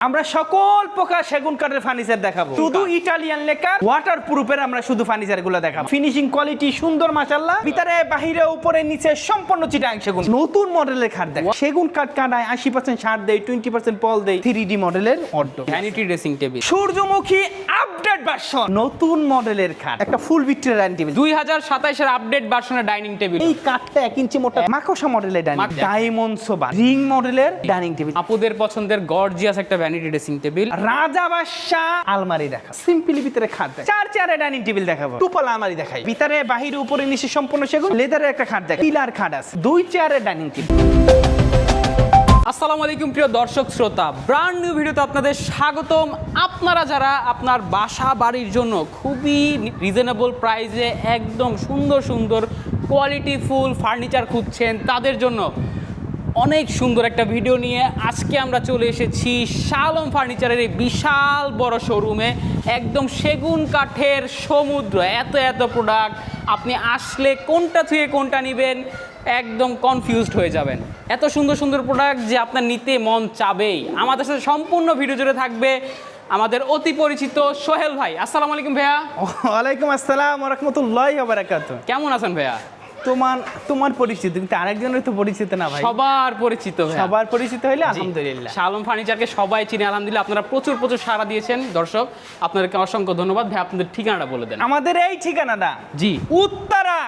আমরা সকল প্রকার সেগুন কাঠের ফার্নিচার দেখাবো, শুধু ইটালিয়ান লেকার ওয়াটার প্রুফের আমরা শুধু ফার্নিচার গুলো দেখাবো। ফিনিশিং কোয়ালিটি সুন্দর মাশাআল্লাহ, ভিতরে বাহিরে উপরে নিচে সম্পূর্ণ চিটাং সেগুন। নতুন মডেলের খাট দেখো, সেগুন কাঠ কাটায় 80% ছাড় দেয়, 20% পল দেয়। 3D মডেলের অর্ডো ভ্যানিটি ড্রেসিং টেবিল, সূর্যমুখী আপডেট ভার্সন, নতুন মডেলের খাট, একটা ফুল ভিক্টোরিয়ান ডাইনিং টেবিল, 2027 এর আপডেট ভার্সনের ডাইনিং টেবিল। এই কাঠটা 1 ইঞ্চি মোটা মাকড়সা মডেলের ডাইনিং, ডায়মন্ড সোফা, রিং মডেলের ডাইনিং টেবিল, আপুদের পছন্দের গর্জিয়াস একটা ভ্যানিটি ড্রেসিং টেবিল, রাজা বাদশা আলমারি দেখা, সিম্পলি ভিতরে খাট দেখা, 4 চেয়ারের ডাইনিং টেবিল দেখাবো, টুপল আলমারি দেখাই, ভিতরে বাহিরে উপরে নিচে সম্পূর্ণ সেগুন, লেদারের একটা খাট দেখা, পিলার খাট আছে, 2 চেয়ারের ডাইনিং টেবিল। আসসালামু আলাইকুম প্রিয় দর্শক শ্রোতা, ব্র্যান্ড নিউ ভিডিওতে আপনাদের স্বাগতম। আপনারা যারা আপনার বাসা বাড়ির জন্য খুবই রিজনেবল প্রাইসে একদম সুন্দর সুন্দর কোয়ালিটিফুল ফার্নিচার খুঁজছেন, তাদের জন্য অনেক সুন্দর একটা ভিডিও নিয়ে আজকে আমরা চলে এসেছি শালম ফার্নিচারের এই বিশাল বড় শোরুমে। একদম সেগুন কাঠের সমুদ্র, এত এত প্রোডাক্ট, আপনি আসলে কোনটা থেকে কোনটা নেবেন একদম কনফিউজড হয়ে যাবেন। এত সুন্দর সুন্দর প্রোডাক্ট যে আপনার নিতে মন চাবেই। আমাদের সাথে সম্পূর্ণ ভিডিও জুড়ে থাকবে আমাদের অতি পরিচিত সোহেল ভাই। আসসালামু আলাইকুম ভাইয়া। ওয়ালাইকুম আসসালাম ওয়া রাহমাতুল্লাহি ওয়া বারাকাতুহু। কেমন আছেন ভাইয়া? তোমার পরিচিত, কিন্তু আরেকজনের তো পরিচিত না ভাই। সবার পরিচিত ভাইয়া। সবার পরিচিত হইলে আলহামদুলিল্লাহ। শালম ফার্নিচারকে সবাই চিনে আলহামদুলিল্লাহ। আপনারা প্রচুর প্রচুর সাড়া দিয়েছেন দর্শক, আপনাদেরকে অসংখ্য ধন্যবাদ। ভাই আপনাদের ঠিকানাটা বলে দেন। আমাদের এই ঠিকানাটা জি উত্তরা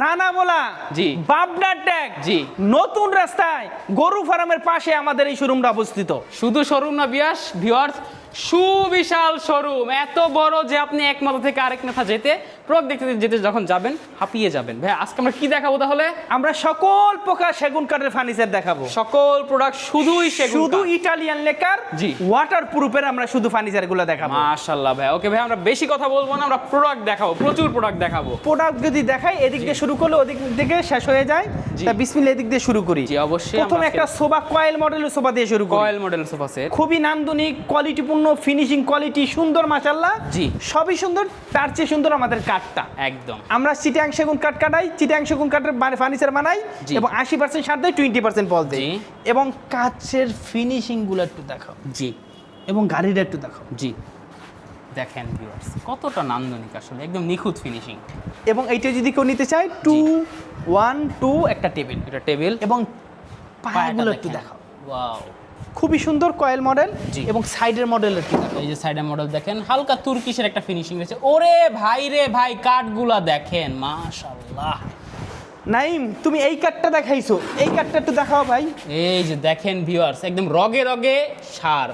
রানাবোলা, জি পাবনা ট্যাগ, জি নতুন রাস্তায় গরু ফার্মের পাশে আমাদের এই শোরুমটা অবস্থিত। শুধু শোরুম না ভিউয়ার্স, সুবিশাল শোরুম, এত বড় যে আপনি এক মাথা থেকে আরেক মাথা যেতে প্রোডাক্ট দেখতে যেতে যখন যাবেন হাঁপিয়ে যাবেন। ভাই আজকে আমরা কি দেখাবো তাহলে? আমরা সকল প্রকার সেগুন কাঠের ফার্নিচার দেখাবো, সকল প্রোডাক্ট শুধুই সেগুন শুধু কাঠ। ইটালিয়ান লেকার, জি ওয়াটার প্রুফের আমরা শুধু ফার্নিচার গুলো দেখাবো। মাশাআল্লাহ ভাই। ওকে ভাই, আমরা বেশি কথা বলবো না, আমরা প্রোডাক্ট দেখাবো, প্রচুর প্রোডাক্ট দেখাবো। প্রোডাক্ট যদি দেখাই এদিক দিয়ে শুরু করলে ওদিক থেকে শেষ হয়ে যায়, তা বিসমিল্লাহ এদিক দিয়ে শুরু করি। জি অবশ্যই। প্রথমে একটা সোফা, কয়েল মডেলের সোফা দিয়ে শুরু করি। কয়েল মডেল সোফা সেট, খুবই নান্দনিক, কোয়ালিটিপূর্ণ, ফিনিশিং কোয়ালিটি সুন্দর মাশাআল্লাহ। জি সবই সুন্দর, তার চেয়ে সুন্দর আমাদের কাঠটা। একদম আমরা চিটাং সেগুন কাঠ কাটাই, চিটাং সেগুন কাঠের ফার্নিচার বানাই এবং 80% ছাড় দেয়, 20% পল দেয়। এবং কাচের ফিনিশিং গুলো একটু দেখাও, জি এবং গাড়িটা একটু দেখাও। জি দেখেন ভিউয়ার্স কতটা নান্দনিক, আসলে একদম নিখুঁত ফিনিশিং। এবং এইটা যদি কেউ নিতে চায় 2-1-2 একটা টেবিল, এটা টেবিল এবং পায়াগুলো একটু দেখাও। ওয়াও, খুবই সুন্দর কয়েল মডেল জি। এবং সাইডের মডেল একটু দেখাও। এই যে সাইডের মডেল দেখেন, হালকা তুর্কিশের একটা ফিনিশিং রয়েছে। ওরে ভাই রে ভাই, কাঠগুলা দেখেন মাশাআল্লাহ। নাইম, তুমি এই কাঠটা দেখাইছো, এই কাঠটা একটু দেখাও ভাই। এই যে দেখেন ভিউয়ার্স, একদম রগে রগে সার।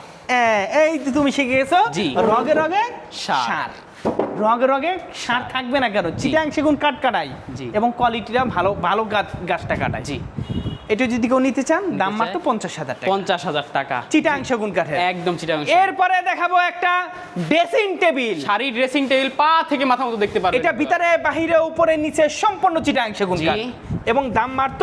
এই যে তুমি শিখে গেছো, জি। রগে রগে সার। সার, রগে রগে সার থাকবে না কেন? চিটাং সেগুন কাঠ কাটাই, জি। এবং কোয়ালিটিটা ভালো, ভালো গাছটা কাটাই। জি এটা যদি কেউ নিতে চান দাম মাত্র 50,000 টাকা, 50,000 টাকা, চিটাং সেগুন কাঠের, একদম চিটাং। এরপরে দেখাবো একটা dressing table, sari dressing table, পা থেকে মাথা মতো দেখতে পারবেন। এটা ভিতরে বাহিরে উপরে নিচে সম্পূর্ণ চিটাং সেগুন জি। কাঠ, এবং দাম মাত্র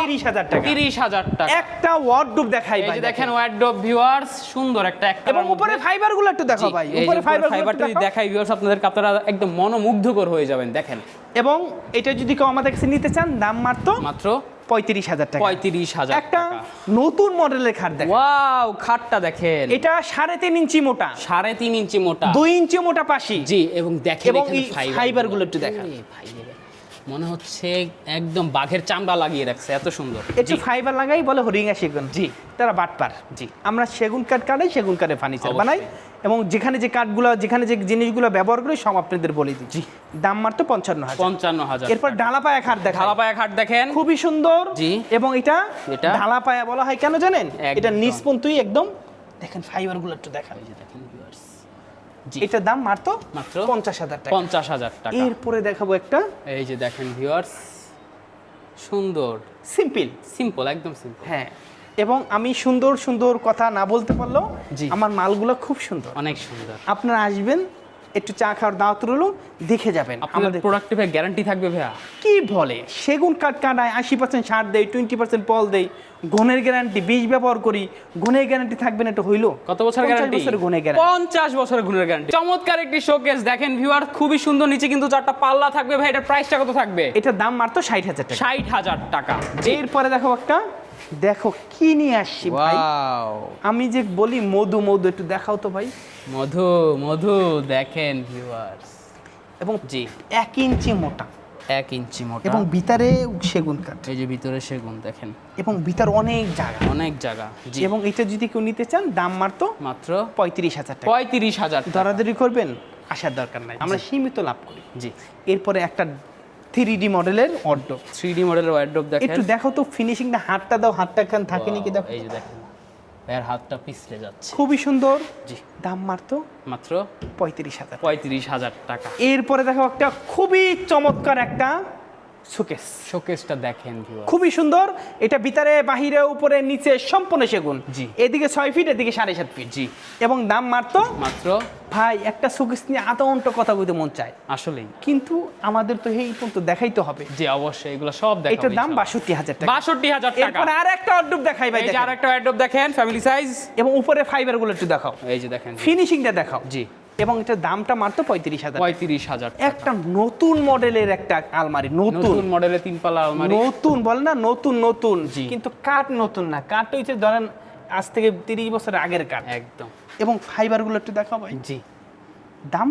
30,000 টাকা। 30,000 টাকা। একটা ওয়ার্ডরোব দেখাই এই ভাই, যে দেখেন ওয়ার্ডরোব ভিউয়ার্স, সুন্দর একটা এবং উপরে ফাইবার গুলো একটু দেখাও ভাই, উপরে ফাইবার ফাইবারটা যদি দেখাই ভিউয়ার্স, আপনারা একদম মনোমুগ্ধকর হয়ে যাবেন। দেখেন, এবং এটা যদি কেউ আমাদের কাছে নিতে চান দাম মাত্র মাত্র 35,000 টাকা। 35,000 একটা টাকা। নতুন মডেলের খাট দেখেন, ওয়াও, খাটটা দেখেন, এটা 3.5 ইঞ্চি মোটা, 3.5 ইঞ্চি মোটা, 2 ইঞ্চি মোটা পাশি, জি। এবং দেখেন এবং এখানে এই ফাইবারগুলো একটু দেখান। ওরে ভাই রে, মনে হচ্ছে একদম বাঘের চামড়া লাগিয়ে রাখছে, এত সুন্দর। একটু ফাইবার লাগাই বলে হরিঙ্গা সেগুন, জি। তারা বাটপার। জি আমরা সেগুন কাঠ কাটাই, সেগুন কাঠের ফার্নিচার অবশ্যই। বানাই, এবং যেখানে যে কাঠগুলো, যেখানে যে জিনিসগুলো ব্যবহার করি সব আপনাদের বলে দিই। জি। দাম মাত্র 55,000। 55,000। এরপর ঢালাপায়া খাট দেখা, ঢালাপায়া খাট দেখেন, খুবই সুন্দর। জি। এবং এটা এটা ঢালাপায়া বলা হয় কেন জানেন? একদম। এটা নিষ্পন্তুই একদম দেখেন, ফাইবারগুলো একটু দেখান। এই যে দেখেন ভিউয়ার্স, জি। এটার দাম মাত্র মাত্র 50,000 টাকা। 50,000 টাকা। এরপরে দেখাবো একটা এই যে দেখেন ভিউয়ার্স, সুন্দর, সিম্পল, সিম্পল, একদম সিম্পল। হ্যাঁ। এবং আমি সুন্দর সুন্দর কথা না বলতে পারলেও জি। আমার মালগুলো খুব সুন্দর। অনেক সুন্দর। আপনারা আসবেন, একটু চা খাওয়ার দাওয়াত রইলো, দেখে যাবেন। আমাদের প্রোডাক্টে ভাই গ্যারান্টি থাকবে ভাইয়া? কি বলে, সেগুন কাঠ কাটায় 80% ছাড় দেয়, 20% পল দেয়, গুণের গ্যারান্টি, বীজ ব্যবহার করি, গুণের গ্যারান্টি থাকবে না, এটা হইলো কত বছর গ্যারান্টি? 50 বছরের গুণের গ্যারান্টি। 50 বছরের গুণের গ্যারান্টি। চমৎকার একটি শোকেস দেখেন ভিউয়ার, খুবই সুন্দর। নিচে কিন্তু 4টা পাল্লা থাকবে ভাই। এটার প্রাইসটা কত থাকবে? এটার দাম মাত্র 60,000 টাকা। 60,000 টাকা। এরপরে দেখো একটা দেখো কি নিয়ে আসছি ভাই, ওয়াও, আমি যে বলি মধু মধু, একটু দেখাও তো ভাই। মধু মধু দেখেন ভিউয়ার্স, এবং জি 1 ইঞ্চি মোটা 1 ইঞ্চি মোটা এবং ভিতরে সেগুন কাঠ এই যে ভিতরে সেগুন দেখেন, এবং ভিতর অনেক জায়গা। অনেক জায়গা। জি এবং এটা যদি কেউ নিতে চান দাম মাত্র মাত্র 35,000 টাকা। 35,000 টাকা। দরাদরি করবেন, আসার দরকার নাই, আমরা সীমিত লাভ করি। জি এরপরে একটা 3D মডেলের ওয়ার্ডরোব, 3D মডেলের ওয়ার্ডরোব দেখেন, একটু দেখো তো ফিনিশিংটা, হাতটা দাও, হাতটা খান থাকে নাকি দেখো। এই যে দেখেন এর হাতটা পিছলে যাচ্ছে। খুবই সুন্দর, জি দাম মাত্র মাত্র 35,000। 35,000 টাকা। এরপরে দেখো একটা খুবই চমৎকার একটা শোকেস, শোকেসটা দেখেন ভিউয়ার, খুবই সুন্দর। এটা ভিতরে বাহিরে উপরে নিচে সম্পূর্ণ সেগুন। জি। এদিকে 6 ফিট, এদিকে 7.5 ফিট। জি এবং দাম মাত্র, মাত্র, ভাই একটা শোকেস নিয়ে আধা ঘন্টা কথা বলতে মন চায়, আসলেই কিন্তু আমাদের তো এই পর্যন্ত দেখাইতে হবে। জি অবশ্যই এগুলো সব দেখাবো। এটার দাম 62,000 টাকা। 62,000 টাকা। এরপরে আর একটা ওয়ার্ডরোব দেখাই ভাই, এই যে দেখেন। আরেকটা ওয়ার্ডরোব দেখেন, ফ্যামিলি সাইজ, এবং উপরে ফাইবার গুলো একটু দেখাও, এই যে দেখেন, ফিনিশিংটা দেখাও। জি এবং এটার দামটা মাত্র 35,000। 35,000 একটা নতুন মডেলের একটা আলমারি, নতুন নতুন মডেলের 3 পাল্লা আলমারি। নতুন বল না, নতুন নতুন, জি। কিন্তু কাঠ নতুন না, কাঠ হচ্ছে ধরেন আজ থেকে 30 বছর আগের কাঠ। একদম। এবং ফাইবার গুলো একটু দেখাও ভাই। জি দাম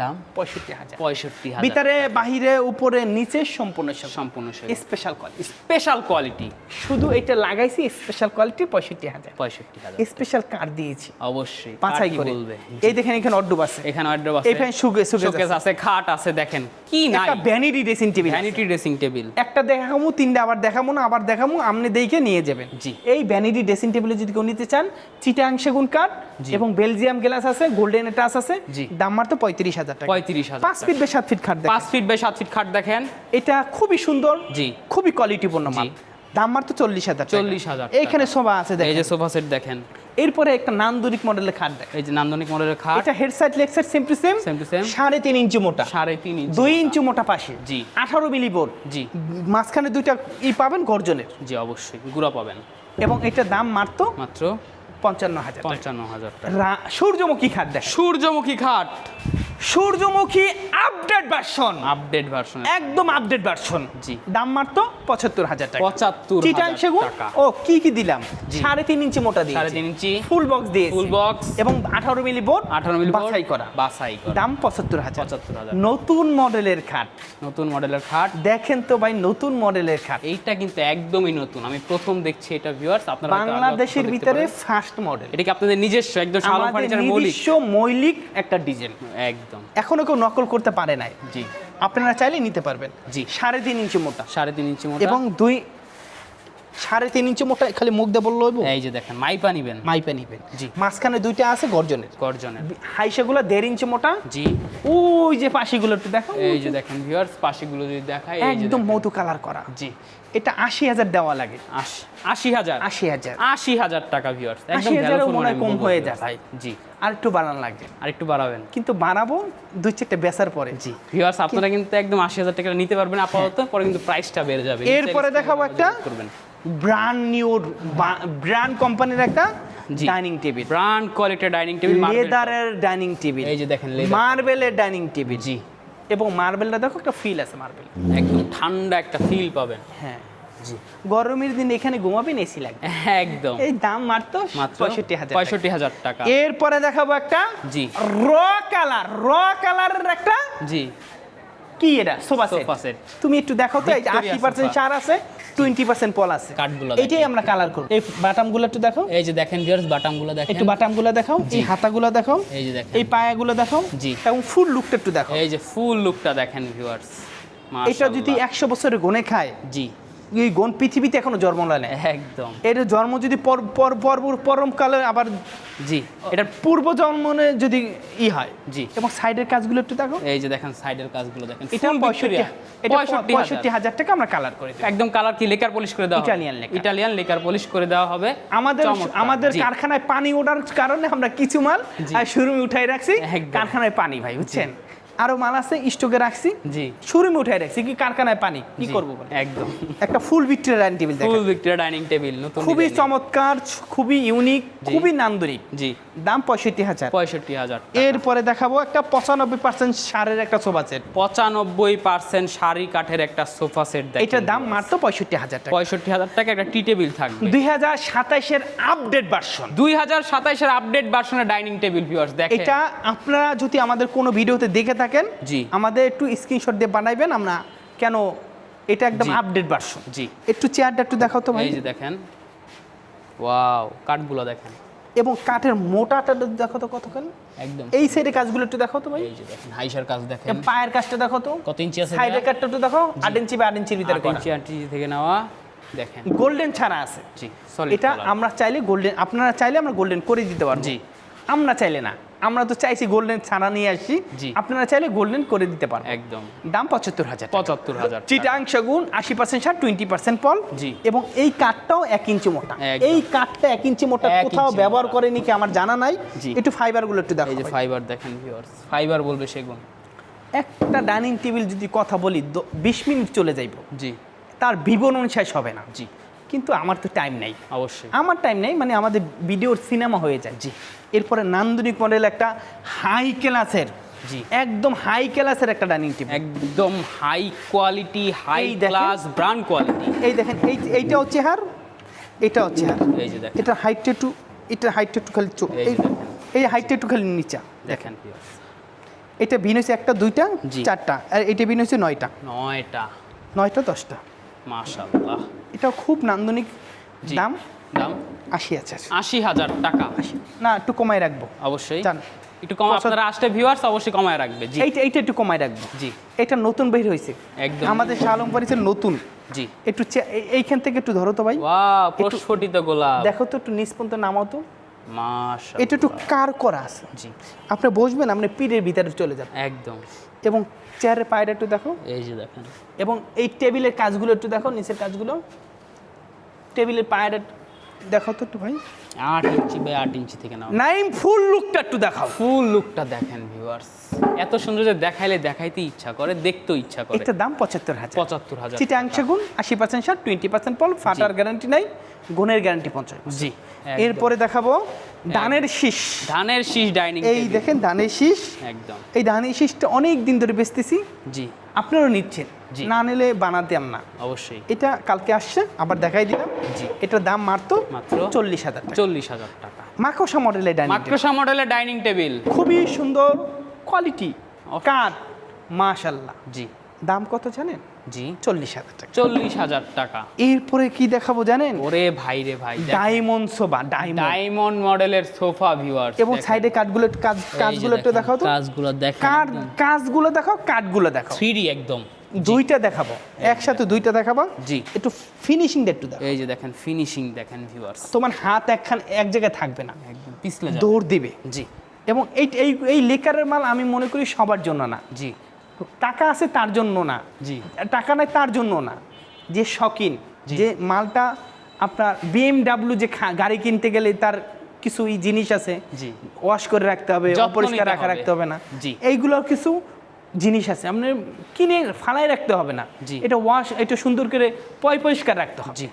দাম 65,000। 65,000 ভিতরে বাহিরে উপরে নিচে সম্পূর্ণ সম্পূর্ণ স্পেশাল কোয়ালিটি। Special quality. শুধু এটা লাগাইছি স্পেশাল কোয়ালিটি 65,000। 65,000 স্পেশাল কাঠ দিয়েছি অবশ্যই পাঁচাই কাঠই করে। বলবে। এই দেখেন এখানে অর্ডব আছে, এখানে ওয়ার্ডরোব আছে, এখানে শোকেস আছে, খাট আছে, দেখেন কি নাই, একটা vanity dressing table, vanity dressing table. একটা দেখামু, তিনটা আবার দেখামু না, আবার দেখামু, আপনি দেখে নিয়ে যাবেন। জি। এই ভ্যানিটি ড্রেসিং টেবিলে যদি কেউ নিতে চান, চিটাং সেগুন কাঠ জি। এবং বেলজিয়াম গ্লাস আছে, গোল্ডেন টাচ আছে, জি। দাম মাত্র 35,000 টাকা। 35,000 5 ফিট বাই 7 ফিট খাট দেখেন। 5 ফিট বাই 7 ফিট খাট দেখেন, এটা খুবই সুন্দর, জি। খুবই কোয়ালিটিপূর্ণ মাল, জি। দাম মাত্র 40,000 টাকা। 40,000 টাকা। এইখানে সোফা আছে এই দেখেন। যে সোফা সেট দেখেন, এরপরে একটা নান্দনিক মডেলের খাট দেখেন। এই যে নান্দনিক মডেলের খাট, এটা head side leg side same to same, Same to same। 3.5 ইঞ্চি মোটা, 3.5 ইঞ্চি, 2 ইঞ্চি মোটা পাশে, জি। 18 মিলি বোর্ড, জি মাঝখানে দুইটা পাবেন গর্জনের। জি অবশ্যই গুড়া পাবেন। এবং এটার দাম মাত্র মাত্র 55,000 টাকা। 55,000 টাকা। সূর্যমুখী খাট দেখ, সূর্যমুখী খাট, সূর্যমুখী আপডেট ভার্সন, আপডেট ভার্সন, একদম আপডেট ভার্সন। জি। দাম মাত্র 75,000 টাকা। 75,000 চিটাং সেগুন, টাকা। ও কি কি দিলাম, জি। 3.5 ইঞ্চি মোটা দিয়ে, 3.5 ইঞ্চি ফুল বক্স দিয়ে, ফুল বক্স এবং 18 মিলি বোর্ড, 18 মিলি বাছাই করা, বাছাই করা, দাম 75,000। 75,000। নতুন মডেলের খাট নতুন মডেলের খাট দেখেন তো ভাই, নতুন মডেলের খাট, এইটা কিন্তু একদমই নতুন, আমি প্রথম দেখছি এটা ভিউয়ার্স, আপনারা হয়তো আগে বাংলাদেশের দেখতে ভিতরে পারেন। ফার্স্ট মডেল, এটা কি আপনাদের নিজস্ব একদম শালম আমাদের ফার্নিচারের মৌলিক? নিজস্ব মৌলিক একটা ডিজাইন, একদম। এখনো কেউ নকল করতে পারে নাই, জি আপনারা চাইলে নিতে পারবেন। জি। 3.5 ইঞ্চি মোটা 3.5 ইঞ্চি মোটা, এবং 3.5 ইঞ্চি মোটা, খালি মুখ দিয়ে বললো হইবো? এই যে দেখেন মাইপা নিবেন, মাইপে নিবেন। জি। মাঝখানে দুইটা আছে গর্জনের, গর্জনের, হাইসাগুলো 1.5 ইঞ্চি মোটা, জি। ওই যে পাশিগুলো একটু দেখো, এই যে দেখেন ভিউয়ার্স, পাশেগুলো যদি দেখায়, এই যে একদম দেখেন। মধু কালার করা। জি। এটা 80,000 দেওয়া লাগে, 80,000 80,000। 80,000 টাকা ভিউয়ার্স, একদম 80,000 ভ্যালুফুল মনে হয় আমি কম বলবো হয়ে viewers। যায় ভাই। জি। আর একটু বাড়ানো লাগবে, আর একটু বাড়াবেন। কিন্তু বাড়াবো 2-4টা বেচার পরে। জি ভিউয়ার্স, আপনারা কিন্তু একদম 80,000 টাকা নিতে পারবেন আপাতত, পরে কিন্তু প্রাইসটা বেড়ে যাবে। এরপরে দেখাবো একটা করবেন ব্র্যান্ড নিউ ব্র্যান্ড কোম্পানির একটা জি। ডাইনিং টেবিল, ব্র্যান্ড কোয়ালিটির ডাইনিং টেবিল, লেদারের ডাইনিং টেবিল, এই যে দেখেন leather। মার্বেলের ডাইনিং টেবিল। জি। এবং মার্বেলটা দেখো, একটা ফিল আছে মার্বেল, একদম ঠান্ডা একটা ফিল পাবেন। হ্যাঁ। জি গরমের দিন এখানে ঘুমাবেন, এসি লাগবে। একদম। এই দাম মাত্র মাত্র 65,000 65,000 টাকা। এরপরে দেখাবো একটা জি। র কালারের একটা, জি কি এটা, সোফা সোফা সেট। সেট। তুমি একটু দেখো তো, এই যে Victoria 80% sofa। চার আছে, 20% পল আছে, কাঠগুলো এটাই দেখেন। আমরা কালার করব। এই বাটামগুলো একটু দেখো, এই যে দেখেন ভিউয়ার্স, বাটামগুলো দেখেন, একটু বাটামগুলো দেখাও, এই হাতাগুলো দেখাও, এই যে দেখেন, এই পায়াগুলো দেখাও, জি। এবং ফুল লুকটা একটু দেখো। এই যে ফুল লুকটা দেখেন ভিউয়ার্স, এটা যদি 100 বছরের গুণে খায়, জি এই গুণ পৃথিবীতে এখনো জন্ম নেয় না। একদম। এর জন্ম যদি পরমকালে আবার জি এটা পূর্ব জন্মনে যদি হয়। জি। এবং সাইডের কাজগুলো একটু দেখো, এই যে দেখেন সাইডের কাজগুলো দেখেন, এটা full Victoria। 65,000 টাকা আমরা কালার করে দিই। একদম কালার কি লেকার পলিশ করে দেওয়া হবে? Italian lacquer. Italian lacquer polish করে দেওয়া হবে। চমৎকার। আমাদের জি। কারখানায় পানি ওঠার কারণে আমরা কিছু মাল জি। শোরুমে উঠাই রাখছি, একদম। কারখানায় পানি ভাই, বুঝছেন? আরো মাল আছে স্টকে রাখছি, জি শোরুমে উঠাই রাখছি, কি কারখানায় পানি কি জি, করবো বলেন? একদম একটা ফুল ভিক্টোরিয়া ডাইনিং টেবিল দেখেন, ফুল ভিক্টোরিয়া ডাইনিং টেবিল নতুন খুবই design। চমৎকার, খুবই ইউনিক, জি। খুবই নান্দনিক, জি দাম 65,000। 65,000। এরপরে দেখাবো একটা 95% সারের একটা সোফা সেট, 95% শাড়ি কাঠের একটা সোফা সেট দেখেন। এটার দাম মাত্র 65,000 টাকা। 65,000 টাকা একটা টি টেবিল থাকবে। 2027-এর আপডেট ভার্সন। 2027-এর আপডেট ভার্সনের ডাইনিং টেবিল ভিউয়ার্স দেখেন। এটা আপনারা যদি আমাদের কোনো ভিডিওতে দেখে থাকেন, জি। আমাদের একটু স্ক্রিনশট দিয়ে বানাইবেন, আমরা কেন এটা একদম জি। Update version. জি একটু চেয়ারটা একটু দেখাও তো ভাই, এই যে দেখেন, ওয়াও কাঠগুলো দেখেন এবং কাঠের মোটাটা দেখো তো কতখানি, একদম। এই সাইডে কাজগুলো একটু দেখো তো ভাই, এই যে দেখেন হাইসার কাজ দেখেন, এই পায়ের কাজটা দেখো তো, কত ইঞ্চি আছে? সাইডের কাজটা একটু দেখো, 8 ইঞ্চি বা 8 ইঞ্চির ভিতরে 8 ইঞ্চি 8 ইঞ্চি থেকে নেওয়া দেখেন। গোল্ডেন ছাড়া আছে। জি সলিড এটা আমরা চাইলে গোল্ডেন, আপনারা চাইলে আমরা গোল্ডেন করে দিতে পারবো। জি। আমরা চাইলে না, আমরা তো চাইছি গোল্ডেন ছাড়া নিয়ে আসি, জি। আপনারা চাইলে গোল্ডেন করে দিতে পারবো। একদম দাম 75,000। 75,000 চিটাং সেগুন 80% সার, 20% পল। জি। এবং এই কাঠটাও 1 ইঞ্চি মোটা, একদম। এই কাঠটা 1 ইঞ্চি মোটা 1 কোথাও ইঞ্চি ব্যবহার মোটা। করেনি কি আমার জানা নাই। জি। একটু ফাইবারগুলো একটু দেখো এই যে ভাই। ফাইবার দেখেন ভিউয়ার্স, ফাইবার বলবে সেগুন। একটা ডাইনিং টেবিল যদি কথা বলি 20 মিনিট চলে যাইব, জি তার বিবরণ শেষ হবে না। জি কিন্তু আমার তো টাইম নেই, অবশ্যই। আমার টাইম নেই, মানে আমাদের ভিডিওর সিনেমা হয়ে যায়। জি। এরপরে নান্দনিক মডেল একটা হাই ক্লাসের, জি একদম হাই ক্লাসের একটা ডাইনিং টেবিল। একদম হাই কোয়ালিটি, হাই এই দেখেন। Class brand quality. এই দেখেন, এইটা হচ্ছে হার, এটা হচ্ছে হার, এই যে দেখেন, এটা হাইটটা একটু, এটা হাইটটা একটু খালি চোখ, এই যে এই দেখেন। এই হাইটটা একটু খালি নিচা দেখেন। দেখেন ভিউয়ার্স, এটা বিন হয়েছে 1টা 2টা জি। 4টা, আর এটা বিন হয়েছে 9টা 9টা 9টা 10টা। মাশাআল্লাহ। এটা খুব নান্দনিক। জি। দাম দাম 80 আছে, 80,000 টাকা। না একটু কমাই রাখবো, অবশ্যই জান। একটু কম, আপনারা আসলে ভিউয়ার্স অবশ্যই কমায় রাখবে। জি এইটা একটু কমাই রাখবো। জি এটা নতুন বের হয়েছে একদম। আমাদের শাহ আলম বাড়িতে নতুন। জি একটু এইখান থেকে একটু ধরো তো ভাই, ওয়াও প্রস্ফুটিত গোলাপ, দেখো তো একটু নিচ পর্যন্ত নামাও তো, মাশাআল্লাহ। এটা একটু কার করা আছে। জি আপনি বসবেন, আপনি পিঠের ভিতরে চলে যাবেন। একদম। এবং চেয়ারের পায়টা একটু দেখো, এই যে দেখেন, এবং এই টেবিলের কাজগুলো একটু দেখো, নিচের কাজগুলো, টেবিলের পায়টা দেখো তো একটু ভাই। 8 ইঞ্চি বাই 8 ইঞ্চি থেকে নাও। নাইম ফুল লুকটা একটু দেখাও। ফুল লুকটা দেখেন ভিউয়ার্স, এত সুন্দর যে দেখাইলে দেখাইতে ইচ্ছা করে, দেখতেও ইচ্ছা করে। এটার দাম 75,000। 75,000 চিটাং সেগুন 80% সার, 20% পল, ফাটার গ্যারান্টি নাই, গুণের গ্যারান্টি 50। জি এরপরে দেখাবো ধানের শীষ। ধানের শীষ ডাইনিং এই দেখেন ধানের শীষ, একদম। এই ধানের শীষটা অনেক দিন ধরে বেচতেছি, জি আপনারাও নিচ্ছেন, জি। না নিলে বানাতাম না। অবশ্যই। এটা কালকে আসছে, আবার দেখাই দিলাম। জি। এটার দাম মাত্র মাত্র 40,000 টাকা। 40,000 টাকা। মাকড়সা মডেলের ডাইনিং টেবিল, মাকড়সা মডেলের ডাইনিং টেবিল। খুবই সুন্দর কোয়ালিটি, কাঠ মাশাআল্লাহ। জি দাম কত জানেন? জি 40,000 টাকা। 40,000 টাকা। এরপরে কি দেখাবো জানেন? ওরে ভাই রে ভাই, ডায়মন্ড সোফা, ডায়মন্ড ডায়মন্ড মডেলের সোফা ভিউয়ার্স, এবং সাইডে কাজগুলো একটু দেখাও তো, কাজগুলো দেখেন, কাজগুলো দেখাও, কাঠগুলো দেখাও। 3D একদম। দুইটা দেখাবো, একসাথে দুইটা দেখাবো। জি একটু ফিনিশিংটা একটু দেখো, এই যে দেখেন ফিনিশিং দেখেন ভিউয়ার্স, তোমার হাত এক জায়গায় থাকবে না, একদম পিছলে যাবে। দৌড় দিবে। জি এবং এই লেকারের মাল আমি মনে করি সবার জন্য না, জি টাকা আছে তার জন্য না, জি টাকা নাই তার জন্য না, যে শখিন, যে মালটা আপনার BMW যে গাড়ি কিনতে গেলে তার কিছু জিনিস আছে, জি ওয়াশ করে রাখতে হবে, যত্ন অপরিষ্কার নিতে হবে। রাখতে হবে না, জি। এইগুলোর কিছু জিনিস আছে আপনি কিনে ফালাই রাখতে হবে না, জি। এটা এটা সুন্দর করে পরিষ্কার রাখতে হবে। জি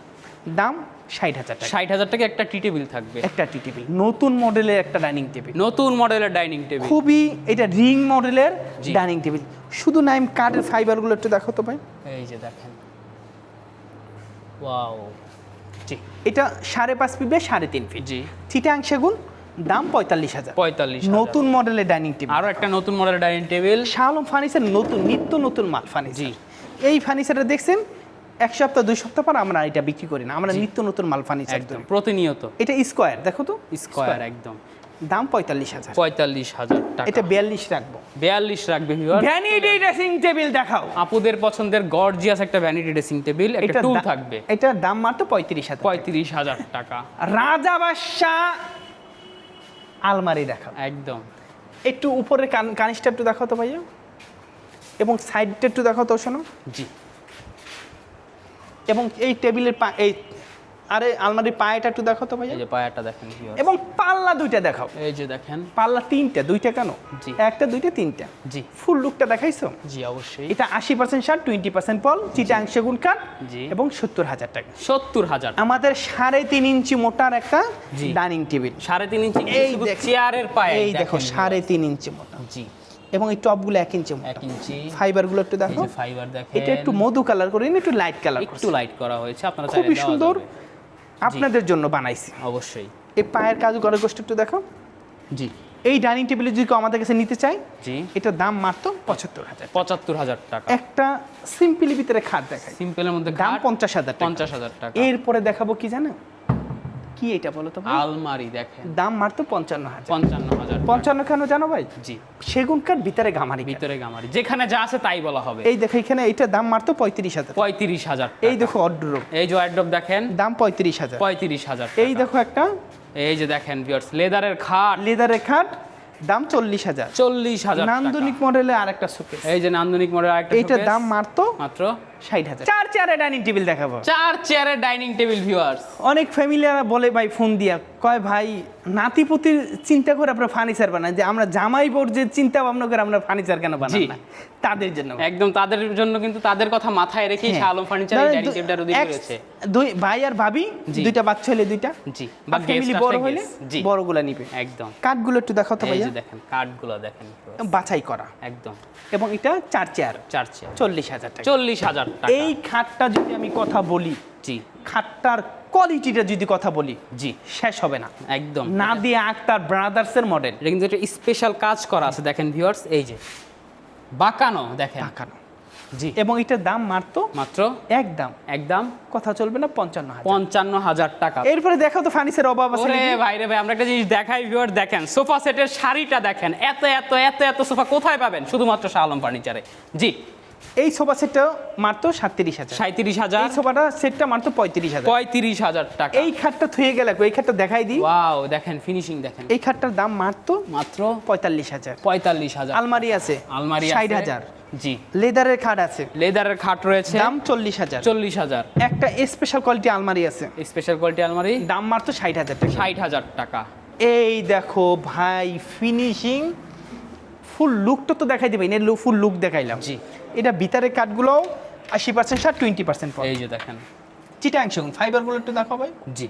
দাম 60,000 টাকা। 60,000 টাকা একটা টি টেবিল থাকবে, একটা টি টেবিল, নতুন মডেলের একটা ডাইনিং টেবিল, নতুন মডেলের ডাইনিং টেবিল। খুবই এটা রিং মডেলের জি। Dining table. শুধু নাইম কাঠের ফাইবারগুলো একটু দেখো তো ভাই। এই যে দেখেন, ওয়াও। জি এটা 5.5 ফিট বাই 3.5 ফিট, জি চিটাং সেগুন, দাম 45,000। 45,000। নতুন মডেলের ডাইনিং টেবিল, আরো একটা নতুন মডেলের dining table. Shah Alam furniture নিত্য নতুন মাল ফার্নিচার। জি। এই ফার্নিচারটা দেখছেন 1 সপ্তাহ 2 সপ্তাহ পর আমরা এটা বিক্রি করি না, আমরা নিত্য নতুন মাল ফার্নিচার একদম করি। প্রতিনিয়ত এটা স্কোয়ার দেখো তো, স্কয়ার একদম। দাম 45,000। 45,000 টাকা। এটা 42 রাখবো। 42 রাখবে ভিউয়ার। ভ্যানিটি ড্রেসিং টেবিল দেখাও। আপুদের পছন্দের গর্জিয়াস একটা ভ্যানিটি ড্রেসিং টেবিল, একটা টুল থাকবে। এটার দাম মাত্র 35,000। 35,000 টাকা। রাজা বাদশাহ আলমারি দেখাও। একদম একটু উপরের কানিসটা একটু দেখাও তো ভাইয়া, এবং সাইডটা একটু দেখাও তো শোনো। জি এবং এই টেবিলের এই আরে আলমারির পায়াটা একটু দেখো তো ভাইয়া, এই যে পায়াটা দেখেন ভিউয়ার্স, এবং পাল্লা দুইটা দেখাও। এই যে দেখেন, পাল্লা তিনটা, দুইটা কেন? জি। একটা দুইটা তিনটা। জি ফুল লুকটা দেখাইছো? জি অবশ্যই। এটা 80% শার্ট, 20% পল, চিটাং সেগুন কাঠ জি। এবং 70,000 টাকা। 70,000। আমাদের 3.5 ইঞ্চি মোটার একটা জি। Dining table. 3.5 ইঞ্চি এই শুধু দেখো, চেয়ারের পায়ে, এই দেখো 3.5 ইঞ্চি মোটা, জি এবং এই টপগুলো 1 ইঞ্চি মোটা। 1 ইঞ্চি। ফাইবারগুলো একটু এই দেখো, যে ফাইবার দেখেন, এটা একটু মধু কালার করে না, একটু লাইট কালার, একটু লাইট করা হয়েছে, আপনারা চাইলে খুবই দেওয়া সুন্দর, যাবে। আপনাদের জন্য বানাইছি। অবশ্যই। এই পায়ের কাজ করে গোষ্ঠ একটু দেখো। জি এই ডাইনিং টেবিলে যদি কেউ আমাদের কাছে নিতে চায়, জি এটার দাম মাত্র 75,000। 75,000 টাকা। একটা সিম্পলি ভিতরে খাট দেখাই, সিম্পলের মধ্যে দাম খাট 50,000 টাকা। 50,000 টাকা। এরপরে দেখাবো কি জানো, কি এটা বলো তো ভাই? আলমারি দেখেন, দাম মাত্র 55,000। 55,000 টাকা। 55 কেন জানো ভাই? জি সেগুন কাঠ ভিতরে গামারি কাঠ। ভিতরে গামারি, যেখানে যা আছে তাই বলা হবে। এই দেখো এখানে এইটার দাম মাত্র 35,000। 35,000 এই দেখো অড্রোপ, এই যে ওয়ার্ডরোব দেখেন, দাম 35,000। 35,000 এই দেখো একটা এই যে দেখেন ভিউয়ার্স, লেদারের খাট, লেদারের খাট, দাম 40,000। 40,000 টাকা। নান্দনিক মডেলের আরেকটা শোকেস, এই যে নান্দনিক মডেল আরেকটা এইটার শোকেস, দাম মাত্র মাত্র 60,000। 4 চেয়ারের ডাইনিং টেবিল দেখাবো। 4 চেয়ারের ডাইনিং টেবিল ভিউয়ার্স। অনেক ফ্যামিলিরা বলে ভাই ফোন দিয়া, কয় ভাই নাতিপুতির চিন্তা করে আপনারা ফার্নিচার বানান, যে আমরা জামাই বোর যে চিন্তা ভাবনা করে আমরা ফার্নিচার কেন বানাই জি। না, তাদের জন্য। একদম তাদের জন্য, কিন্তু তাদের কথা মাথায় রেখেই হ্যাঁ। শাহ আলম ফার্নিচার এই ডাইনিং টেবিলটা রেডি করেছে। দুই ভাই আর ভাবি, জি। দুইটা বাচ্চা হলে দুইটা, জি বা ফ্যামিলি বড় হলে জি বড়গুলা নিবে। একদম। কাঠগুলো একটু দেখাও তো এই ভাইয়া, যে দেখেন কাঠগুলো দেখেন viewers, বাছাই করা, একদম এবং এটা 4 চেয়ার, 4 চেয়ার 40,000 টাকা। 40,000 টাকা। এই খাটটা যদি আমি কথা বলি, জি খাটটার কোয়ালিটিটা যদি কথা বলি, জি শেষ হবে না। একদম। নাদিয়া আক্তার ব্রাদার্সের মডেল, এটা কিন্তু একটা স্পেশাল কাজ করা আছে দেখেন ভিউয়ার্স, এই যে বাঁকানো দেখেন, দেখানো, জি এবং এটার দাম মাত্র মাত্র একদম একদম কথা চলবে না 55,000। 55,000 টাকা। এরপরে দেখো তো ফার্নিচার অভাব আছে ওরে নাকি? ভাই রে ভাই, আমরা একটা জিনিস দেখাই ভিউয়ার, দেখেন সোফা সেটের শাড়িটা দেখেন, এত এত এত এত সোফা কোথায় পাবেন? শুধুমাত্র শাহ আলম ফার্নিচারে। জি এই সোফা সেটটা মাত্র 37,000। 37,000, এই সোফাটা সেটটা মাত্র 35,000। 35,000 টাকা। এই খাটটা থুয়ে গেলে, এই খাটটা দেখাই দিই। ওয়াও দেখেন ফিনিশিং দেখেন, এই খাটটার দাম মাত্র মাত্র 45,000। 45,000। আলমারি আছে, আলমারি আছে 60,000। জি লেদারের খাট আছে, লেদারের খাট রয়েছে, দাম 40,000। 40,000। একটা স্পেশাল কোয়ালিটি আলমারি আছে, স্পেশাল কোয়ালিটি আলমারি, দাম মাত্র 60,000 টাকা। 60,000 টাকা। এই দেখো ভাই ফিনিশিং, ফুল লুকটা তো দেখাই দিবেন, এর ফুল লুক দেখাইলাম। জি এটা ভিতরের কাঠগুলো 80% শার্ট, 20% পল, এই যে দেখেন, চিটাং সেগুন, ফাইবারগুলো একটু দেখাও ভাই। জি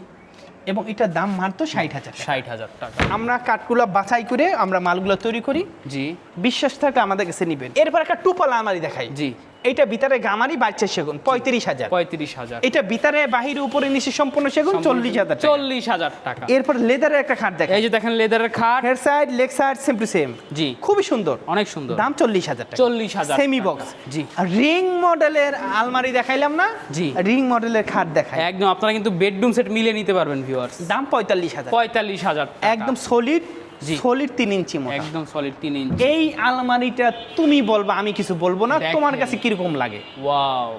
এবং এটার দাম মাত্র 60,000 টাকা। 60,000 টাকা। আমরা কাঠগুলো বাছাই করে আমরা মালগুলো তৈরি করি, জি বিশ্বাস থাকলে আমাদের কাছে নিবেন। এরপর একটা টুপালা আলমারি দেখাই। জি এটা ভিতরে গামারি, বাচ্চা সেগুন, 35,000। 35,000। এটা ভিতরে বাহিরে উপরে নিচে সম্পূর্ণ সেগুন, 40,000 টাকা। 40,000 টাকা। এরপর লেদারের একটা খাট দেখাই, এই যে দেখেন লেদারের খাট, head side leg side same to same, জি খুবই সুন্দর, অনেক সুন্দর। দাম 40,000 টাকা। 40,000 সেমি টাকা। বক্স। জি রিং মডেলের আলমারি দেখাইলাম না, জি। রিং মডেলের খাট দেখাই, একদম আপনারা কিন্তু বেডরুম সেট মিলিয়ে নিতে পারবেন ভিউয়ার্স। দাম 45,000। 45,000 টাকা। একদম সলিড, জি। সলিড 3 ইঞ্চি মোটা। একদম সলিড 3 ইঞ্চি। এই আলমারিটা তুমি বলবা, আমি কিছু বলবো না, দেখেন। তোমার কাছে কিরকম লাগে? ওয়াও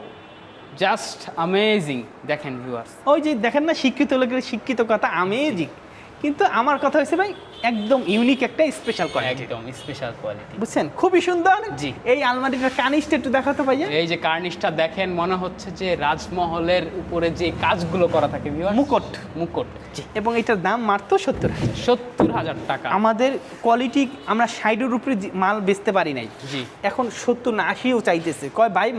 জাস্ট অ্যামেজিং দেখেন ভিউয়ার্স। ওই যে দেখেন না, শিক্ষিত লোকের শিক্ষিত কথা আমেজিং, কিন্তু আমার কথা হচ্ছে ভাই একদম ইউনিক একটা স্পেশাল কোয়ালিটি, একদম স্পেশাল কোয়ালিটি। বুঝছেন? খুবই সুন্দর। জি। এই আলমারিটার কানিসটা একটু দেখাতে ভাইয়া। এই যে কার্নিশটা দেখেন, মনে হচ্ছে যে রাজমহলের উপরে যে কাজগুলো করা থাকে ভিউয়ার্স, মুকুট। মুকুট। জি এবং এটার দাম মাত্র 70,000। 70,000 টাকা। আমাদের কোয়ালিটি আমরা 60-এর উপরে মাল বেচতে পারি নাই, জি এখন 70 না 80ও চাইতেছে, কয় ভাই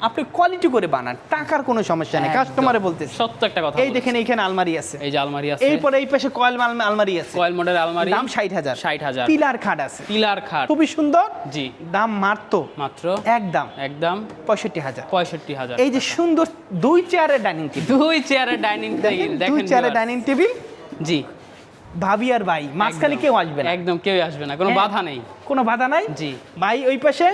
আপনি কোয়ালিটি করে বানান, টাকার কোনো সমস্যা নেই, একদম। কাস্টমারে বলতেছে। সত্য একটা কথা এই বলেছেন। দেখেন এইখানে আলমারি আছে, এই যে আলমারি আছে, এইপরে এই পাশে কয়েল আলমারি আছে, কয়েল মডেল আলমারি, দাম 60,000। 60,000। পিলার খাট আছে, পিলার খাট, খুবই সুন্দর, জি দাম মাত্র মাত্র একদম একদম 65,000। 65,000। এই যে সুন্দর 2 চেয়ারের ডাইনিং টেবিল, 2 চেয়ারের ডাইনিং টেবিল 2 দেখেন চেয়ারের viewers। ডাইনিং টেবিল, জি ভাবি আর ভাই, মাঝখানে একদম। কেউ আসবে না, একদম কেউ আসবে না, কোনো হ্যাঁ। বাধা নেই। কোনো বাধা নাই। জি ভাই ওই পাশে,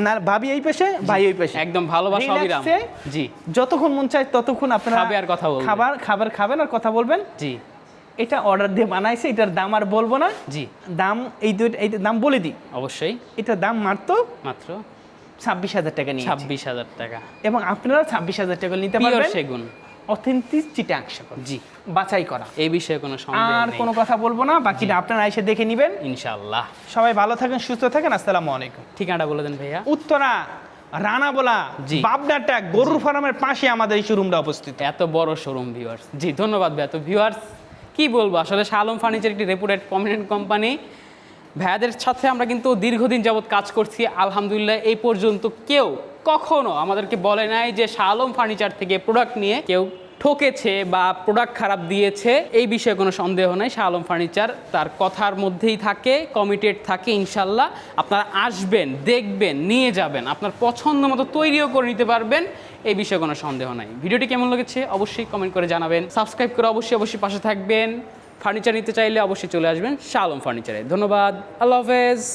না ভাবি এই পাশে, ভাই ওই পাশে, একদম ভালোবাসা অবিরাম। Relax-এ জি যতক্ষণ মন চায় ততক্ষণ আপনারা খাবে আর কথা বলবে। খাবার খাবেন আর কথা বলবেন। জি এটা অর্ডার দিয়ে বানাইছে, এটার দাম আর বলবো না, জি দাম এইটার দাম বলে দিই, অবশ্যই এটার দাম মাত্র মাত্র 26,000 টাকা নিয়ে, 26,000 টাকা। এবং আপনারা 26,000 টাকা নিতে পিওর পারবেন, সেগুন। অথেন্টিক চিটাং সেগুন, জি বাছাই করা। এই বিষয়ে কোনো সন্দেহ আর নেই কোনো কথা বলবো না, বাকিটা আপনারা এসে দেখে নেবেন। ইনশাআল্লাহ। সবাই ভালো থাকেন, সুস্থ থাকেন, আসসালামু আলাইকুম। ঠিকানাটা বলে দেন ভাইয়া। উত্তরা রানাবোলা জি। বাবনাটা গরুর ফার্মের পাশে আমাদের এই শোরুমটা অবস্থিত। এত বড় শোরুম ভিউয়ার্স। জি ধন্যবাদ ভাই। তো ভিউয়ার্স কি বলবো আসলে শাহ আলম ফার্নিচার একটি রেপুটেড প্রমিনেন্ট কোম্পানি। ভাইয়াদের সাথে আমরা কিন্তু দীর্ঘদিন যাবৎ কাজ করছি, আলহামদুলিল্লাহ এই পর্যন্ত কেউ কখনো আমাদেরকে বলে নাই যে শাহ আলম ফার্নিচার থেকে প্রোডাক্ট নিয়ে কেউ ঠকেছে বা প্রোডাক্ট খারাপ দিয়েছে, এই বিষয়ে কোনো সন্দেহ নাই। শাহ আলম ফার্নিচার তার কথার মধ্যেই থাকে, কমিটেড থাকে। ইনশাল্লাহ আপনারা আসবেন, দেখবেন, নিয়ে যাবেন, আপনার পছন্দ মতো তৈরিও করে নিতে পারবেন, এই বিষয়ে কোনো সন্দেহ নাই। ভিডিওটি কেমন লেগেছে অবশ্যই কমেন্ট করে জানাবেন, সাবস্ক্রাইব করে অবশ্যই পাশে থাকবেন। ফার্নিচার নিতে চাইলে অবশ্যই চলে আসবেন শাহ আলম ফার্নিচারে। ধন্যবাদ, আল্লাহ হাফেজ।